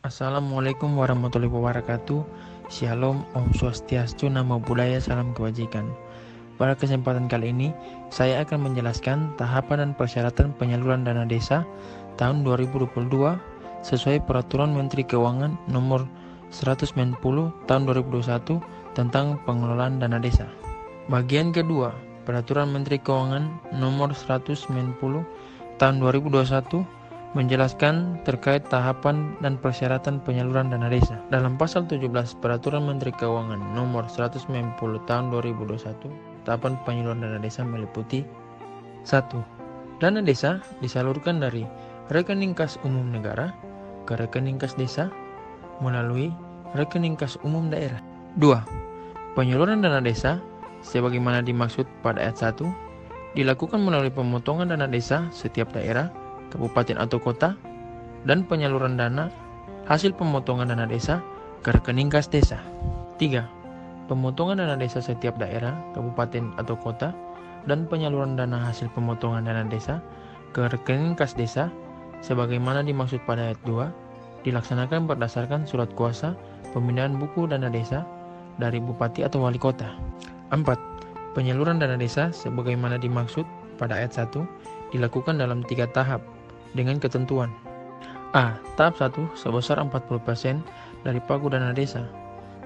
Assalamualaikum warahmatullahi wabarakatuh. Shalom, Om Swastiastu, Namo Buddhaya, Salam Kebajikan. Pada kesempatan kali ini, saya akan menjelaskan tahapan dan persyaratan penyaluran dana desa tahun 2022 sesuai Peraturan Menteri Keuangan Nomor 190 Tahun 2021 tentang pengelolaan dana desa. Bagian kedua, Peraturan Menteri Keuangan Nomor 190 Tahun 2021 menjelaskan terkait tahapan dan persyaratan penyaluran dana desa. Dalam pasal 17 Peraturan Menteri Keuangan Nomor 190 Tahun 2021, tahapan penyaluran dana desa meliputi 1. Dana desa disalurkan dari rekening kas umum negara ke rekening kas desa melalui rekening kas umum daerah. 2. Penyaluran dana desa sebagaimana dimaksud pada ayat 1 dilakukan melalui pemotongan dana desa setiap daerah, kabupaten atau kota, dan penyaluran dana hasil pemotongan dana desa ke rekening kas desa. 3. Pemotongan dana desa setiap daerah, kabupaten atau kota, dan penyaluran dana hasil pemotongan dana desa ke rekening kas desa sebagaimana dimaksud pada ayat 2 dilaksanakan berdasarkan surat kuasa pemindahan buku dana desa dari bupati atau wali kota. 4. Penyaluran dana desa sebagaimana dimaksud pada ayat 1 dilakukan dalam 3 tahap dengan ketentuan. A. Tahap 1 sebesar 40% dari pagu dana desa.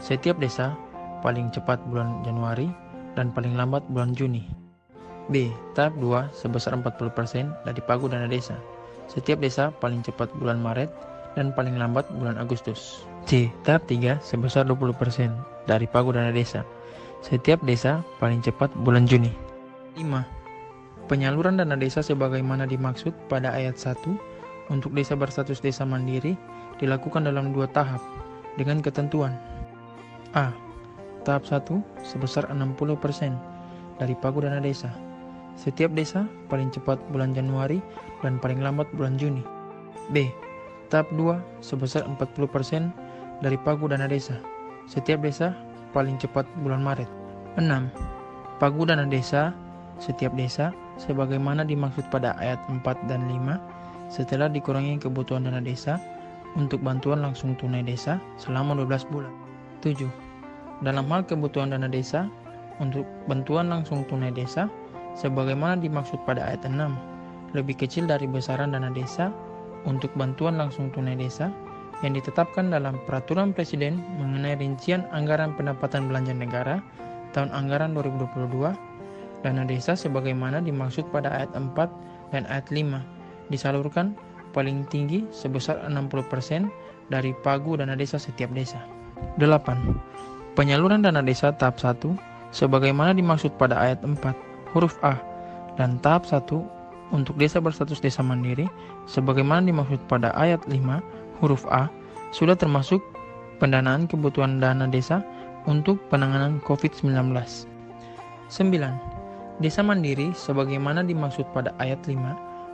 Setiap desa paling cepat bulan Januari dan paling lambat bulan Juni. B. Tahap 2 sebesar 40% dari pagu dana desa. Setiap desa paling cepat bulan Maret dan paling lambat bulan Agustus. C. Tahap 3 sebesar 20% dari pagu dana desa. Setiap desa paling cepat bulan Juni. 5. Penyaluran dana desa sebagaimana dimaksud pada ayat 1 untuk desa berstatus desa mandiri dilakukan dalam 2 tahap dengan ketentuan. A. Tahap 1 sebesar 60% dari pagu dana desa. Setiap desa paling cepat bulan Januari dan paling lambat bulan Juni. B. Tahap 2 sebesar 40% dari pagu dana desa. Setiap desa paling cepat bulan Maret. 6. Pagu dana desa setiap desa sebagaimana dimaksud pada ayat 4 dan 5 setelah dikurangi kebutuhan dana desa untuk bantuan langsung tunai desa selama 12 bulan. 7. Dalam hal kebutuhan dana desa untuk bantuan langsung tunai desa sebagaimana dimaksud pada ayat 6 lebih kecil dari besaran dana desa untuk bantuan langsung tunai desa yang ditetapkan dalam Peraturan Presiden mengenai rincian anggaran pendapatan belanja negara tahun anggaran 2022, dana desa sebagaimana dimaksud pada ayat 4 dan ayat 5 disalurkan paling tinggi sebesar 60% dari pagu dana desa setiap desa. 8. Penyaluran dana desa tahap 1 sebagaimana dimaksud pada ayat 4 huruf A dan tahap 1 untuk desa berstatus desa mandiri sebagaimana dimaksud pada ayat 5 huruf A sudah termasuk pendanaan kebutuhan dana desa untuk penanganan COVID-19. 9. Desa mandiri sebagaimana dimaksud pada ayat 5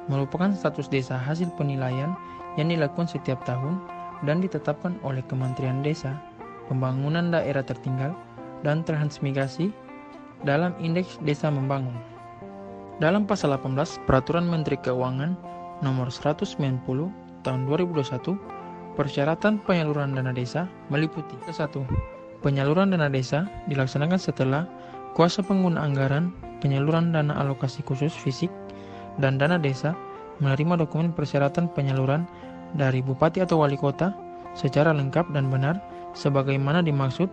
merupakan status desa hasil penilaian yang dilakukan setiap tahun dan ditetapkan oleh Kementerian Desa, Pembangunan Daerah Tertinggal, dan Transmigrasi dalam Indeks Desa Membangun. Dalam pasal 18 Peraturan Menteri Keuangan Nomor 190 Tahun 2021, persyaratan penyaluran dana desa meliputi 1. Penyaluran dana desa dilaksanakan setelah kuasa pengguna anggaran penyaluran dana alokasi khusus fisik dan dana desa menerima dokumen persyaratan penyaluran dari bupati atau wali kota secara lengkap dan benar sebagaimana dimaksud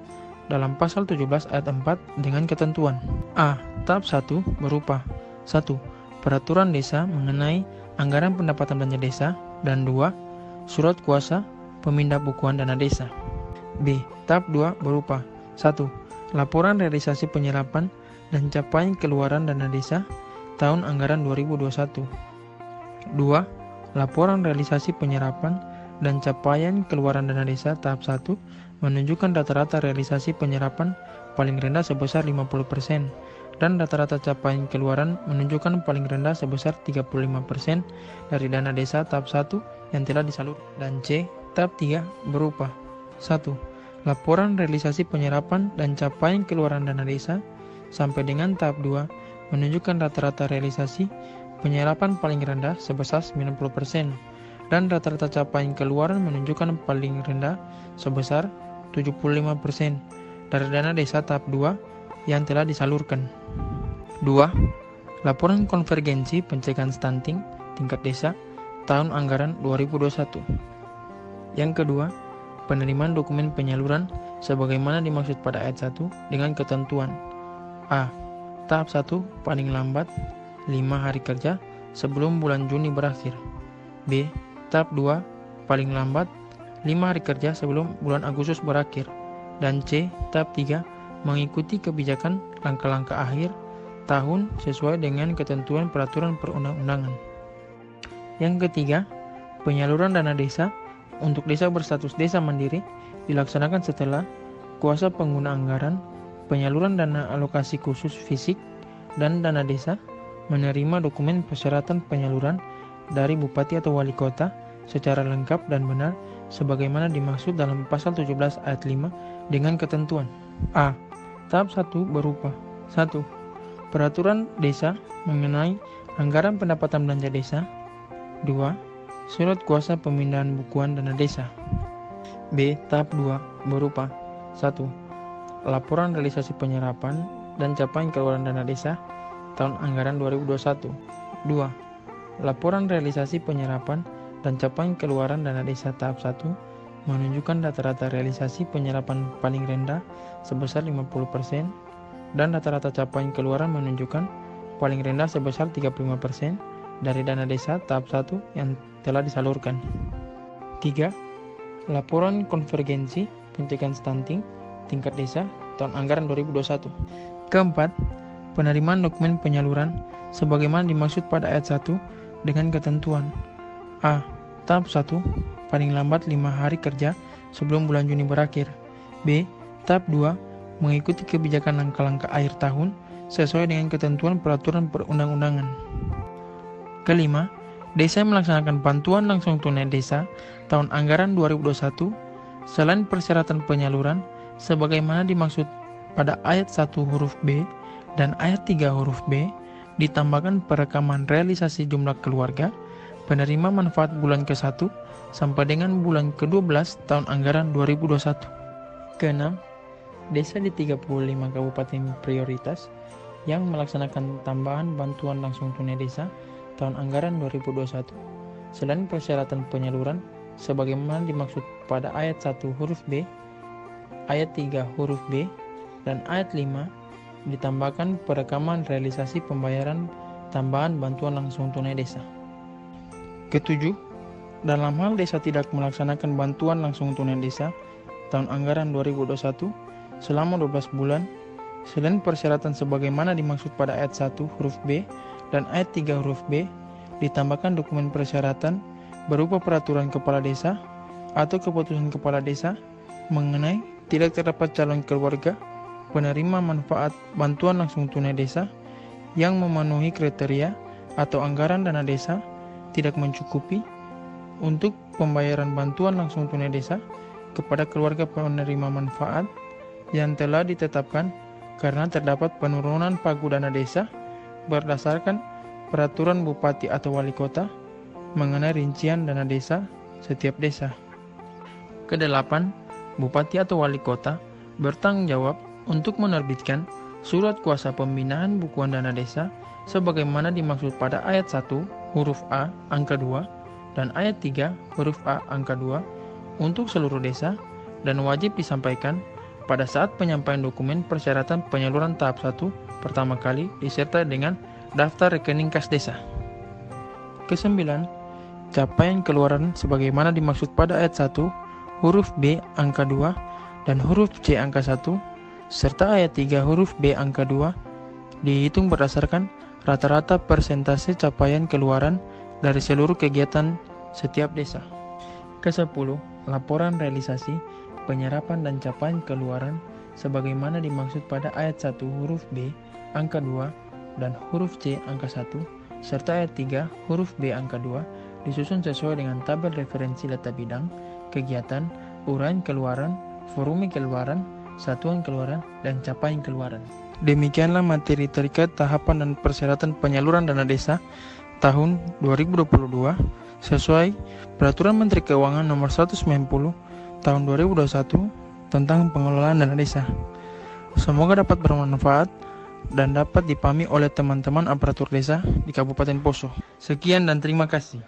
dalam pasal 17 ayat 4 dengan ketentuan. A. Tahap 1 berupa 1. Peraturan desa mengenai anggaran pendapatan belanja desa dan 2. Surat kuasa pemindah bukuan dana desa. B. Tahap 2 berupa 1. Laporan realisasi penyerapan dan capaian keluaran dana desa tahun anggaran 2021. 2. Laporan realisasi penyerapan dan capaian keluaran dana desa tahap 1 menunjukkan rata-rata realisasi penyerapan paling rendah sebesar 50% dan rata-rata capaian keluaran menunjukkan paling rendah sebesar 35% dari dana desa tahap 1 yang telah disalurkan. Dan C. Tahap 3 berupa 1. Laporan realisasi penyerapan dan capaian keluaran dana desa sampai dengan tahap 2 menunjukkan rata-rata realisasi penyerapan paling rendah sebesar 90% dan rata-rata capaian keluaran menunjukkan paling rendah sebesar 75% dari dana desa tahap 2 yang telah disalurkan. 2. Laporan konvergensi pencegahan stunting tingkat desa tahun anggaran 2021. Yang kedua, penerimaan dokumen penyaluran sebagaimana dimaksud pada ayat 1 dengan ketentuan A. Tahap 1 paling lambat 5 hari kerja sebelum bulan Juni berakhir. B. Tahap 2 paling lambat 5 hari kerja sebelum bulan Agustus berakhir. Dan C. Tahap 3 mengikuti kebijakan langkah-langkah akhir tahun sesuai dengan ketentuan peraturan perundang-undangan. Yang ketiga, penyaluran dana desa untuk desa berstatus desa mandiri dilaksanakan setelah kuasa pengguna anggaran, penyaluran dana alokasi khusus fisik, dan dana desa menerima dokumen persyaratan penyaluran dari bupati atau wali kota secara lengkap dan benar sebagaimana dimaksud dalam pasal 17 ayat 5 dengan ketentuan A. Tahap 1 berupa 1. Peraturan desa mengenai anggaran pendapatan belanja desa. 2. Surat kuasa pemindahan bukuan dana desa. B. Tahap 2 berupa 1. Laporan realisasi penyerapan dan capaian keluaran dana desa tahun anggaran 2021. 2. Laporan realisasi penyerapan dan capaian keluaran dana desa tahap 1 menunjukkan rata-rata realisasi penyerapan paling rendah sebesar 50% dan rata-rata capaian keluaran menunjukkan paling rendah sebesar 35% dari dana desa tahap 1 yang telah disalurkan. 3. Laporan konvergensi pencegahan stunting tingkat desa tahun anggaran 2021. Keempat, penerimaan dokumen penyaluran sebagaimana dimaksud pada ayat 1 dengan ketentuan A. Tahap 1 paling lambat 5 hari kerja sebelum bulan Juni berakhir. B. Tahap 2 mengikuti kebijakan langkah-langkah akhir tahun sesuai dengan ketentuan peraturan perundang-undangan. Kelima, desa melaksanakan bantuan langsung tunai desa tahun anggaran 2021 selain persyaratan penyaluran sebagaimana dimaksud pada ayat 1 huruf B dan ayat 3 huruf B, ditambahkan perekaman realisasi jumlah keluarga penerima manfaat bulan ke-1 sampai dengan bulan ke-12 tahun anggaran 2021. Keenam, desa di 35 kabupaten prioritas yang melaksanakan tambahan bantuan langsung tunai desa tahun anggaran 2021 selain persyaratan penyaluran sebagaimana dimaksud pada ayat 1 huruf B, ayat 3 huruf B, dan ayat 5, ditambahkan perekaman realisasi pembayaran tambahan bantuan langsung tunai desa. Ketujuh, dalam hal desa tidak melaksanakan bantuan langsung tunai desa tahun anggaran 2021 selama 12 bulan selain persyaratan sebagaimana dimaksud pada ayat 1 huruf B dan ayat 3 huruf B, ditambahkan dokumen persyaratan berupa peraturan kepala desa atau keputusan kepala desa mengenai tidak terdapat calon keluarga penerima manfaat bantuan langsung tunai desa yang memenuhi kriteria atau anggaran dana desa tidak mencukupi untuk pembayaran bantuan langsung tunai desa kepada keluarga penerima manfaat yang telah ditetapkan karena terdapat penurunan pagu dana desa berdasarkan peraturan bupati atau wali kota mengenai rincian dana desa setiap desa. Kedelapan, bupati atau wali kota bertanggung jawab untuk menerbitkan surat kuasa pembinaan bukuan dana desa sebagaimana dimaksud pada ayat 1 huruf A angka 2 dan ayat 3 huruf A angka 2 untuk seluruh desa dan wajib disampaikan pada saat penyampaian dokumen persyaratan penyaluran tahap 1 pertama kali disertai dengan daftar rekening kas desa. Kesembilan, capaian keluaran sebagaimana dimaksud pada ayat 1 huruf B angka 2 dan huruf C angka 1 serta ayat 3 huruf B angka 2 dihitung berdasarkan rata-rata persentase capaian keluaran dari seluruh kegiatan setiap desa. Kesepuluh, laporan realisasi penyerapan dan capaian keluaran sebagaimana dimaksud pada ayat 1 huruf B angka 2 dan huruf C angka 1 serta ayat 3 huruf B angka 2 disusun sesuai dengan tabel referensi data bidang, kegiatan, uraian keluaran, volume keluaran, satuan keluaran, dan capaian keluaran. Demikianlah materi terkait tahapan dan persyaratan penyaluran dana desa tahun 2022. sesuai Peraturan Menteri Keuangan Nomor 190 Tahun 2021 tentang pengelolaan dana desa. Semoga dapat bermanfaat dan dapat dipahami oleh teman-teman aparatur desa di Kabupaten Poso. Sekian dan terima kasih.